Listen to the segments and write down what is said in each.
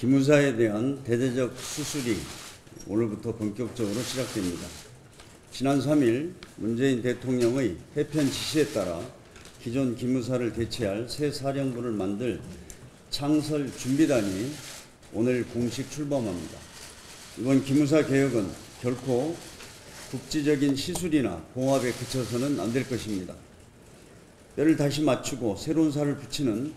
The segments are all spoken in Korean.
기무사에 대한 대대적 수술이 오늘부터 본격적으로 시작됩니다. 지난 3일 문재인 대통령의 해편 지시에 따라 기존 기무사를 대체할 새 사령부를 만들 창설 준비단이 오늘 공식 출범합니다. 이번 기무사 개혁은 결코 국지적인 시술이나 봉합에 그쳐서는 안 될 것입니다. 뼈를 다시 맞추고 새로운 살을 붙이는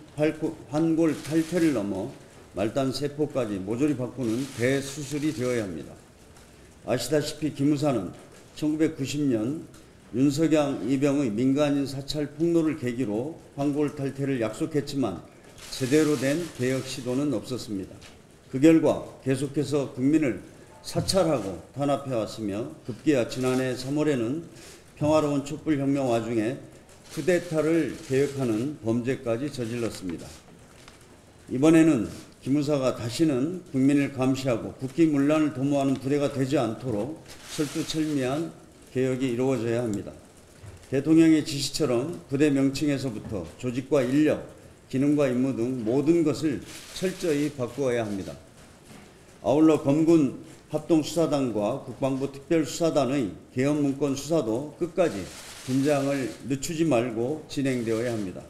환골 탈퇴를 넘어 말단 세포까지 모조리 바꾸는 대수술이 되어야 합니다. 아시다시피 기무사는 1990년 윤석양 이병의 민간인 사찰 폭로를 계기로 환골 탈퇴를 약속했지만 제대로 된 개혁 시도는 없었습니다. 그 결과 계속해서 국민을 사찰하고 탄압해왔으며 급기야 지난해 3월에는 평화로운 촛불혁명 와중에 쿠데타를 계획하는 범죄까지 저질렀습니다. 이번에는 기무사가 다시는 국민을 감시하고 국기문란을 도모하는 부대가 되지 않도록 철두철미한 개혁이 이루어져야 합니다. 대통령의 지시처럼 부대 명칭에서부터 조직과 인력, 기능과 임무 등 모든 것을 철저히 바꾸어야 합니다. 아울러 검군 합동수사단과 국방부 특별수사단의 계엄문건 수사도 끝까지 긴장을 늦추지 말고 진행되어야 합니다.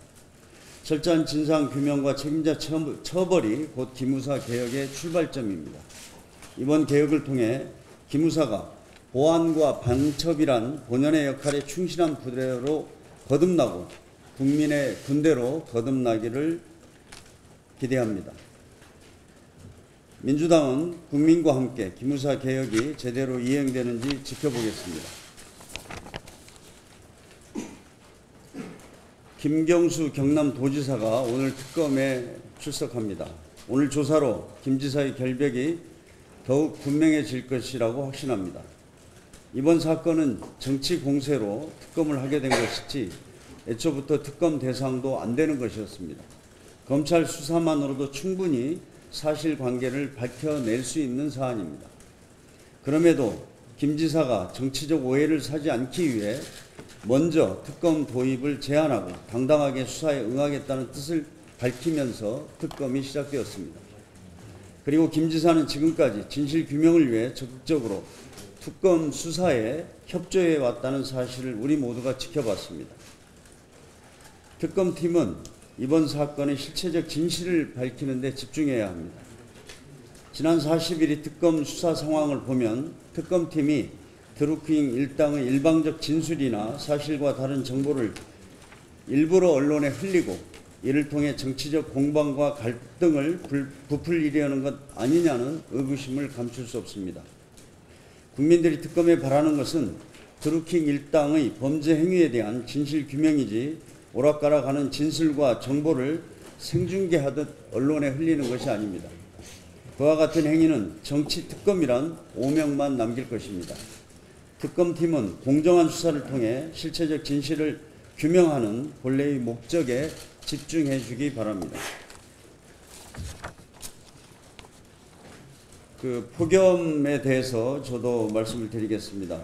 철저한 진상규명과 책임자 처벌이 곧 기무사 개혁의 출발점입니다. 이번 개혁을 통해 기무사가 보안과 반첩이란 본연의 역할에 충실한 부대로 거듭나고 국민의 군대로 거듭나기를 기대합니다. 민주당은 국민과 함께 기무사 개혁이 제대로 이행되는지 지켜보겠습니다. 김경수 경남도지사가 오늘 특검에 출석합니다. 오늘 조사로 김 지사의 결백이 더욱 분명해질 것이라고 확신합니다. 이번 사건은 정치 공세로 특검을 하게 된 것이지 애초부터 특검 대상도 안 되는 것이었습니다. 검찰 수사만으로도 충분히 사실관계를 밝혀낼 수 있는 사안입니다. 그럼에도 김 지사가 정치적 오해를 사지 않기 위해 먼저 특검 도입을 제안하고 당당하게 수사에 응하겠다는 뜻을 밝히면서 특검이 시작되었습니다. 그리고 김 지사는 지금까지 진실규명을 위해 적극적으로 특검 수사에 협조해 왔다는 사실을 우리 모두가 지켜봤습니다. 특검팀은 이번 사건의 실체적 진실을 밝히는 데 집중해야 합니다. 지난 40일이 특검 수사 상황을 보면 특검팀이 드루킹 일당의 일방적 진술이나 사실과 다른 정보를 일부러 언론에 흘리고 이를 통해 정치적 공방과 갈등을 부풀리려는 것 아니냐는 의구심을 감출 수 없습니다. 국민들이 특검에 바라는 것은 드루킹 일당의 범죄 행위에 대한 진실 규명이지 오락가락하는 진술과 정보를 생중계하듯 언론에 흘리는 것이 아닙니다. 그와 같은 행위는 정치 특검이란 오명만 남길 것입니다. 특검팀은 공정한 수사를 통해 실체적 진실을 규명하는 본래의 목적에 집중해 주기 바랍니다. 폭염에 대해서 저도 말씀을 드리겠습니다.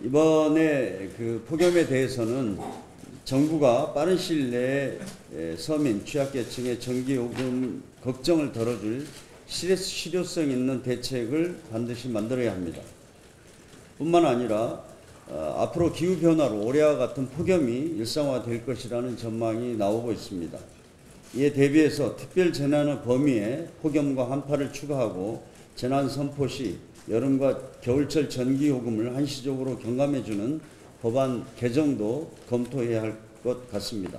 이번에 폭염에 대해서는 정부가 빠른 시일 내에 서민, 취약계층의 전기요금 걱정을 덜어줄 실효성 있는 대책을 반드시 만들어야 합니다. 뿐만 아니라 앞으로 기후변화로 올해와 같은 폭염이 일상화될 것이라는 전망이 나오고 있습니다. 이에 대비해서 특별재난의 범위에 폭염과 한파를 추가하고 재난 선포 시 여름과 겨울철 전기요금을 한시적으로 경감해주는 법안 개정도 검토해야 할 것 같습니다.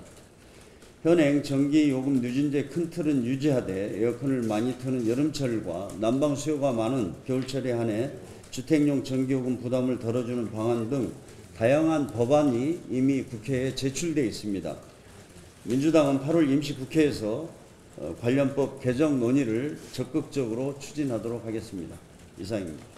현행 전기요금 누진제 큰 틀은 유지하되 에어컨을 많이 트는 여름철과 난방 수요가 많은 겨울철에 한해 주택용 전기요금 부담을 덜어주는 방안 등 다양한 법안이 이미 국회에 제출되어 있습니다. 민주당은 8월 임시국회에서 관련법 개정 논의를 적극적으로 추진하도록 하겠습니다. 이상입니다.